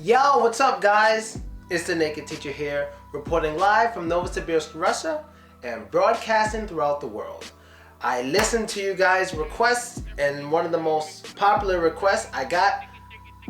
Yo, what's up guys? It's the Naked Teacher here, reporting live from Novosibirsk, Russia, and broadcasting throughout the world. I listened to you guys' requests, and one of the most popular requests I got,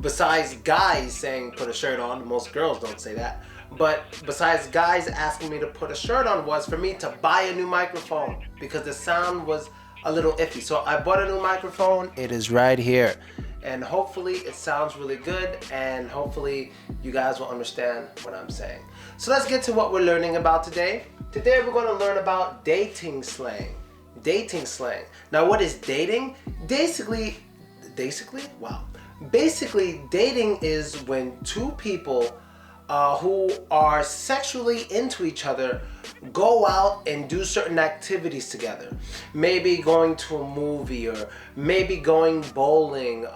besides guys saying put a shirt on, most girls don't say that, but besides guys asking me to put a shirt on, was for me to buy a new microphone because the sound was a little iffy. So I bought a new microphone. It is right here. And hopefully it sounds really good, and hopefully you guys will understand what I'm saying. So let's get to what we're learning about today. Today we're going to learn about dating slang. Dating slang. Now what is dating? Basically, dating is when two people who are sexually into each other go out and do certain activities together. Maybe going to a movie, or maybe going bowling,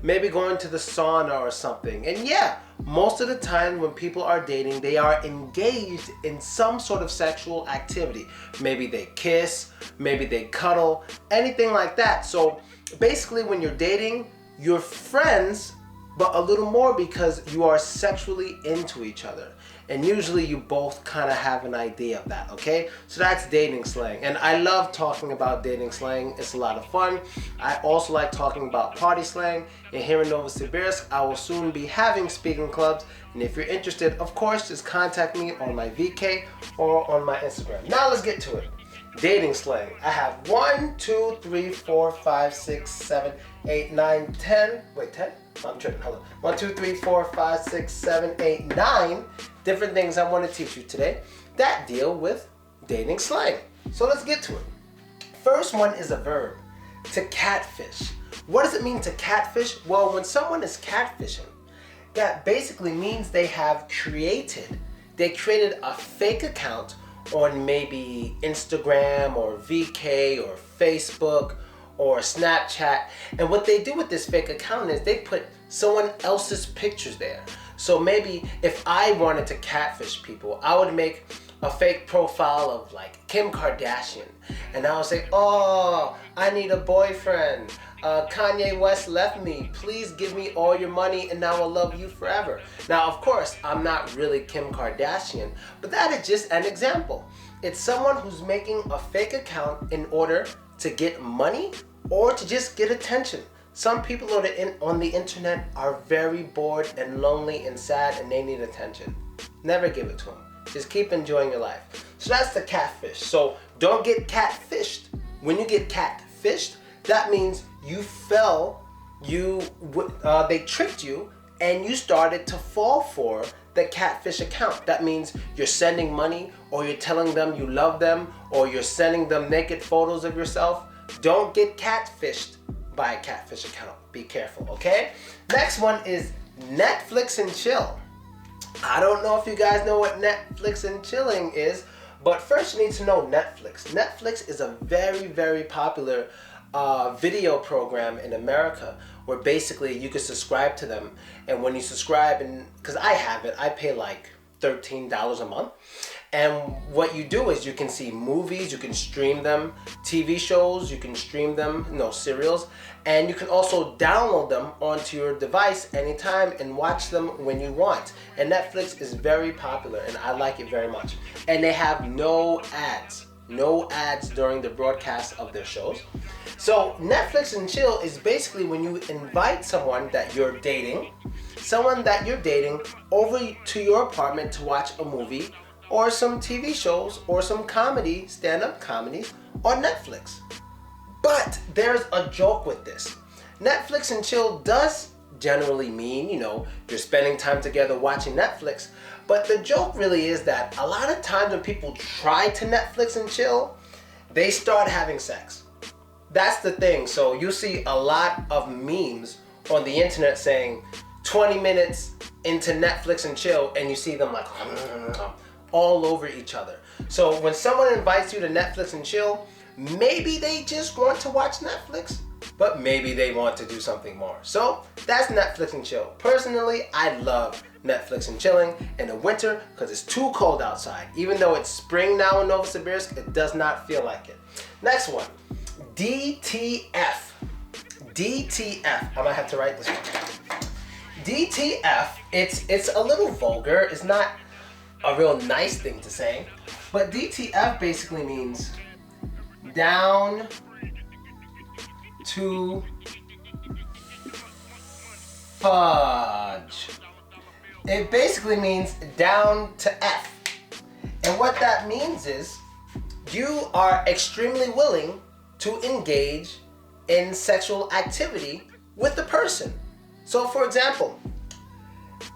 maybe going to the sauna or something. And yeah, most of the time when people are dating, they are engaged in some sort of sexual activity. Maybe they kiss, maybe they cuddle, anything like that. So basically when you're dating, you're friends, but a little more because you are sexually into each other. And usually you both kind of have an idea of that, okay? So that's dating slang. And I love talking about dating slang. It's a lot of fun. I also like talking about party slang. And here in Novosibirsk, I will soon be having speaking clubs. And if you're interested, of course, just contact me on my VK or on my Instagram. Now let's get to it. Dating slang. I have 1, 2, 3, 4, 5, 6, 7, 8, 9, 10. Wait, 10? I'm tripping. Hold on. 1, 2, 3, 4, 5, 6, 7, 8, 9 different things I want to teach you today that deal with dating slang. So let's get to it. First one is a verb. To catfish. What does it mean to catfish? Well, when someone is catfishing, that basically means they created a fake account on maybe Instagram or VK or Facebook or Snapchat. And what they do with this fake account is they put someone else's pictures there. So maybe if I wanted to catfish people, I would make a fake profile of like Kim Kardashian. And I would say, oh, I need a boyfriend. Kanye West left me. Please give me all your money and I will love you forever. Now, of course, I'm not really Kim Kardashian, but that is just an example. It's someone who's making a fake account in order to get money or to just get attention. Some people on the internet are very bored and lonely and sad and they need attention. Never give it to them. Just keep enjoying your life. So that's the catfish. So don't get catfished. When you get catfished, that means you fell, they tricked you and you started to fall for the catfish account. That means you're sending money, or you're telling them you love them, or you're sending them naked photos of yourself. Don't get catfished by a catfish account. Be careful, okay? Next one is Netflix and chill. I don't know if you guys know what Netflix and chilling is, but first you need to know Netflix. Netflix is a very, very popular video program in America where basically you can subscribe to them. And when you subscribe, and because I have it, I pay like $13 a month. And what you do is you can see movies, you can stream them, TV shows, you can stream them, serials, and you can also download them onto your device anytime and watch them when you want. And Netflix is very popular and I like it very much. And they have no ads during the broadcast of their shows. So Netflix and chill is basically when you invite someone that you're dating over to your apartment to watch a movie or some TV shows or some comedy, stand-up comedies on Netflix. But there's a joke with this. Netflix and chill does generally mean, you're spending time together watching Netflix. But the joke really is that a lot of times when people try to Netflix and chill, they start having sex. That's the thing. So you see a lot of memes on the internet saying 20 minutes into Netflix and chill, and you see them like all over each other. So when someone invites you to Netflix and chill, maybe they just want to watch Netflix, but maybe they want to do something more. So that's Netflix and chill. Personally, I love Netflix and chilling in the winter because it's too cold outside. Even though it's spring now in Novosibirsk, it does not feel like it. Next one, DTF. DTF. I might have to write this one. DTF, it's a little vulgar. It's not a real nice thing to say. But DTF basically means down to fudge. It basically means down to F. And what that means is you are extremely willing to engage in sexual activity with the person. So for example,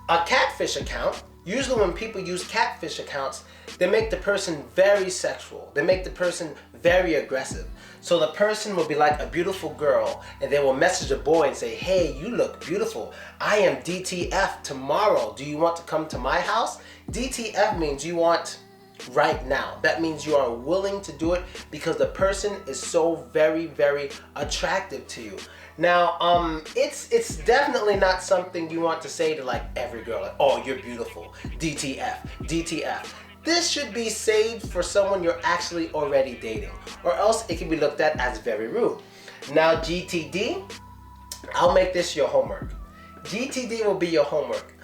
a catfish account, usually when people use catfish accounts, they make the person very sexual. They make the person very aggressive. So the person will be like a beautiful girl and they will message a boy and say, hey, you look beautiful. I am DTF tomorrow. Do you want to come to my house? DTF means you want right now. That means you are willing to do it because the person is so very, very attractive to you. Now, it's definitely not something you want to say to like every girl, like, oh, you're beautiful, DTF, DTF. This should be saved for someone you're actually already dating, or else it can be looked at as very rude. Now, GTD, I'll make this your homework. GTD will be your homework.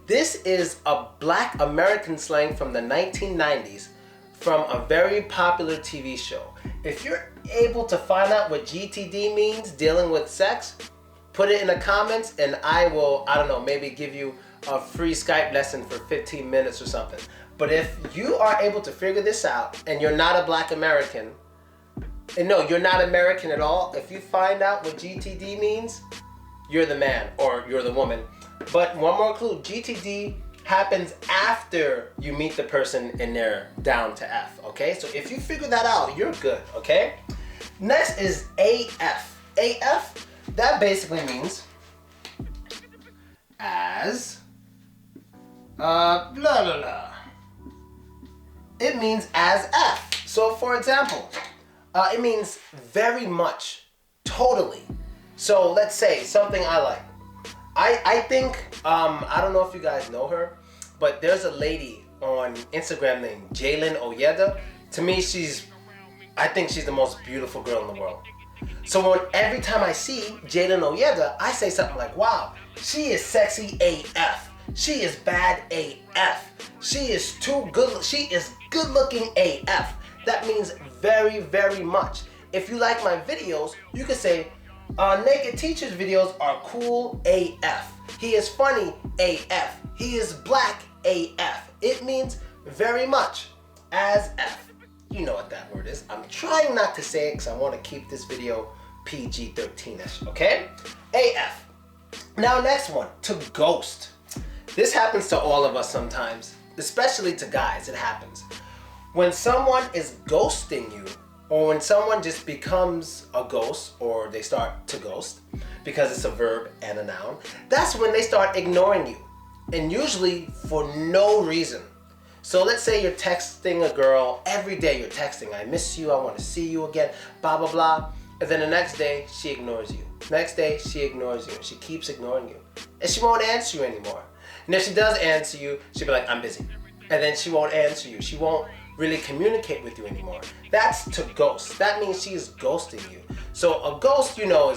This is a Black American slang from the 1990s from a very popular TV show. If you're able to find out what GTD means, dealing with sex, put it in the comments and I will, I don't know, maybe give you a free Skype lesson for 15 minutes or something. But if you are able to figure this out and you're not a Black American, and no, you're not American at all, if you find out what GTD means, you're the man or you're the woman. But one more clue, GTD happens after you meet the person and they're down to F, okay? So if you figure that out, you're good, okay? Next is AF. AF, that basically means as, blah, blah, blah. It means as F. So for example, it means very much, totally. So let's say something I like. I think, I don't know if you guys know her, but there's a lady on Instagram named Jalen Oyeda. To me, I think she's the most beautiful girl in the world. So every time I see Jalen Oyeda, I say something like, wow, she is sexy AF. She is bad AF. She is good looking AF. That means very, very much. If you like my videos, you can say, Naked Teacher's videos are cool AF. He is funny AF. He is black AF. It means very much as F. You know what that word is. I'm trying not to say it because I want to keep this video PG-13ish, okay? AF. Now next one, to ghost. This happens to all of us sometimes, especially to guys, it happens. When someone is ghosting you, or when someone just becomes a ghost, or they start to ghost, because it's a verb and a noun, that's when they start ignoring you. And usually for no reason. So let's say you're texting a girl, every day you're texting, I miss you, I want to see you again, blah, blah, blah. And then the next day, she ignores you. Next day, she ignores you. She keeps ignoring you. And she won't answer you anymore. And if she does answer you, she'll be like, I'm busy. And then she won't answer you. She won't really communicate with you anymore. That's to ghost. That means she is ghosting you. So a ghost, you know,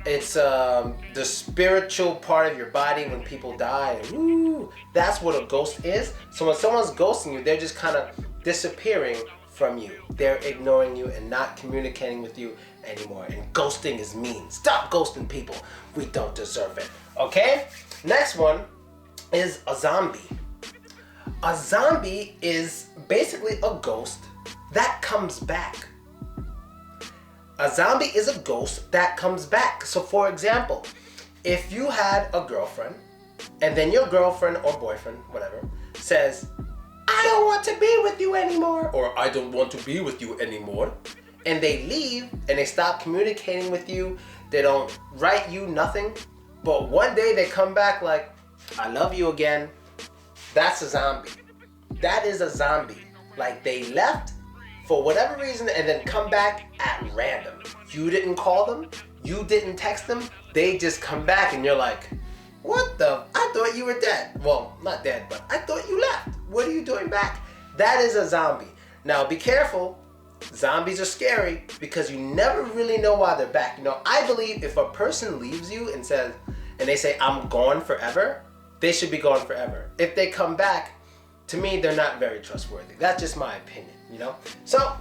it's the spiritual part of your body when people die. And woo, that's what a ghost is. So when someone's ghosting you, they're just kind of disappearing from you. They're ignoring you and not communicating with you anymore. And ghosting is mean. Stop ghosting people. We don't deserve it. Okay? Next one is a zombie. A zombie is basically a ghost that comes back. A zombie is a ghost that comes back. So for example, if you had a girlfriend and then your girlfriend or boyfriend, whatever, says, I don't want to be with you anymore, or I don't want to be with you anymore, and they leave and they stop communicating with you, they don't write you nothing, but one day they come back like, I love you again, that's a zombie. That is a zombie. Like they left for whatever reason and then come back at random. You didn't call them, you didn't text them, they just come back and you're like, what the? I thought you were dead. Well, not dead, but I thought you left. What are you doing back? That is a zombie. Now be careful. Zombies are scary because you never really know why they're back. You know, I believe if a person leaves you and says, and they say, I'm gone forever, they should be gone forever. If they come back, to me, they're not very trustworthy. That's just my opinion, you know? So,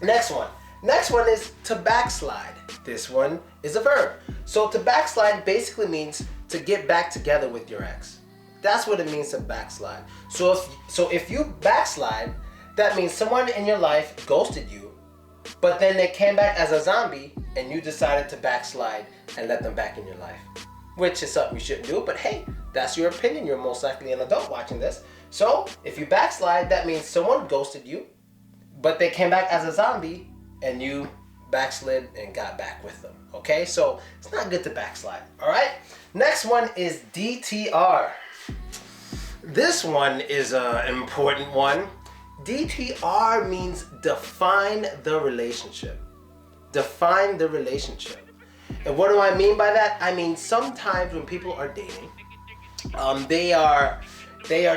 next one. Next one is to backslide. This one is a verb. So to backslide basically means to get back together with your ex. That's what it means to backslide. So if you backslide, that means someone in your life ghosted you, but then they came back as a zombie and you decided to backslide and let them back in your life. Which is something you shouldn't do, but hey, that's your opinion. You're most likely an adult watching this. So if you backslide, that means someone ghosted you, but they came back as a zombie and you backslid and got back with them. Okay, so it's not good to backslide. All right, next one is DTR. This one is an important one. DTR means define the relationship. Define the relationship. And what do I mean by that? I mean, sometimes when people are dating, they are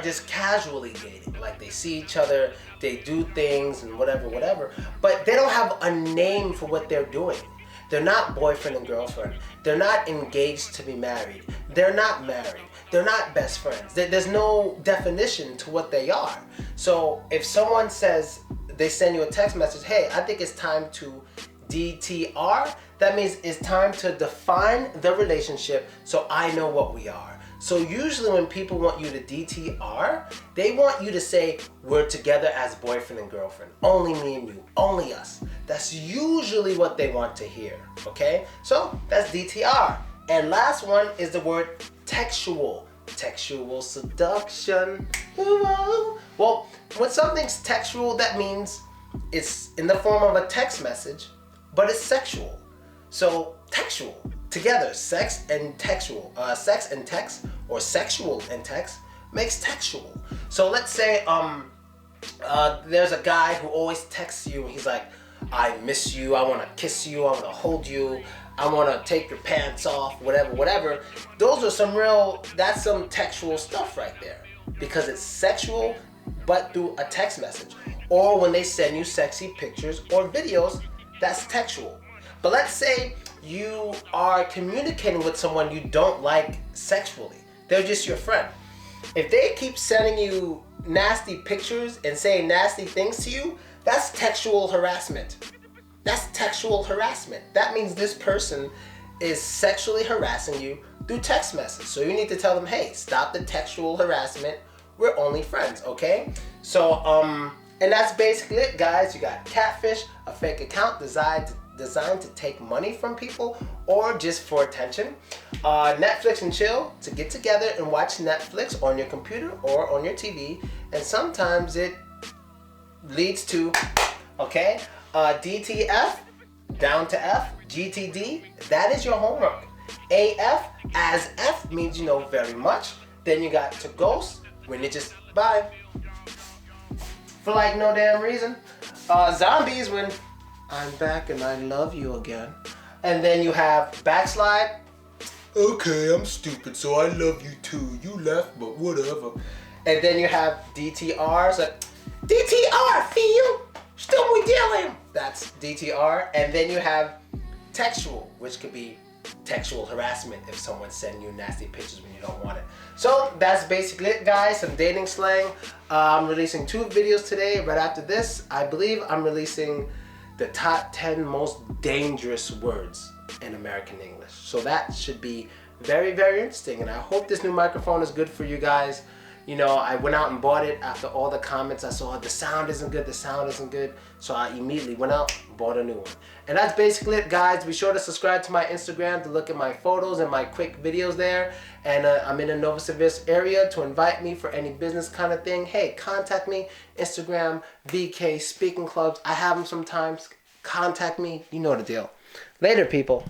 just casually dating. Like they see each other, they do things and whatever, but they don't have a name for what they're doing. They're not boyfriend and girlfriend. They're not engaged to be married. They're not married. They're not best friends. There's no definition to what they are. So if someone says, they send you a text message, hey, I think it's time to DTR, that means it's time to define the relationship so I know what we are. So usually when people want you to DTR, they want you to say, we're together as boyfriend and girlfriend. Only me and you, only us. That's usually what they want to hear, okay? So that's DTR. And last one is the word textual. Textual seduction. Well, when something's textual, that means it's in the form of a text message, but it's sexual. So textual. Together, sex and textual, sex and text, or sexual and text makes textual. So let's say there's a guy who always texts you and he's like, I miss you, I want to kiss you, I want to hold you, I want to take your pants off, whatever. Those are that's some textual stuff right there, because it's sexual but through a text message. Or when they send you sexy pictures or videos, that's textual. But let's say you are communicating with someone you don't like sexually. They're just your friend. If they keep sending you nasty pictures and saying nasty things to you, that's textual harassment. That's textual harassment. That means this person is sexually harassing you through text message. So you need to tell them, hey, stop the textual harassment. We're only friends, okay? So, and that's basically it, guys. You got Catfish, a fake account designed to take money from people or just for attention. Netflix and chill, to get together and watch Netflix on your computer or on your TV, and sometimes it leads to, okay, DTF, down to F, GTD, that is your homework. AF, as F means you know very much. Then you got to ghost, when you just bye. For like no damn reason. Zombies, when I'm back and I love you again. And then you have backslide. Okay, I'm stupid, so I love you too. You left, but whatever. And then you have DTR. So, DTR, feel? Still we dealing. That's DTR. And then you have textual, which could be textual harassment if someone sends you nasty pictures when you don't want it. So that's basically it, guys. Some dating slang. I'm releasing 2 videos today. Right after this, I believe I'm releasing the top 10 most dangerous words in American English. So that should be very, very interesting. And I hope this new microphone is good for you guys. You know, I went out and bought it after all the comments I saw. The sound isn't good, the sound isn't good. So I immediately went out and bought a new one. And that's basically it, guys. Be sure to subscribe to my Instagram to look at my photos and my quick videos there. And I'm in the Novosibirsk area. To invite me for any business kind of thing, hey, contact me. Instagram, VK, speaking clubs. I have them sometimes. Contact me. You know the deal. Later, people.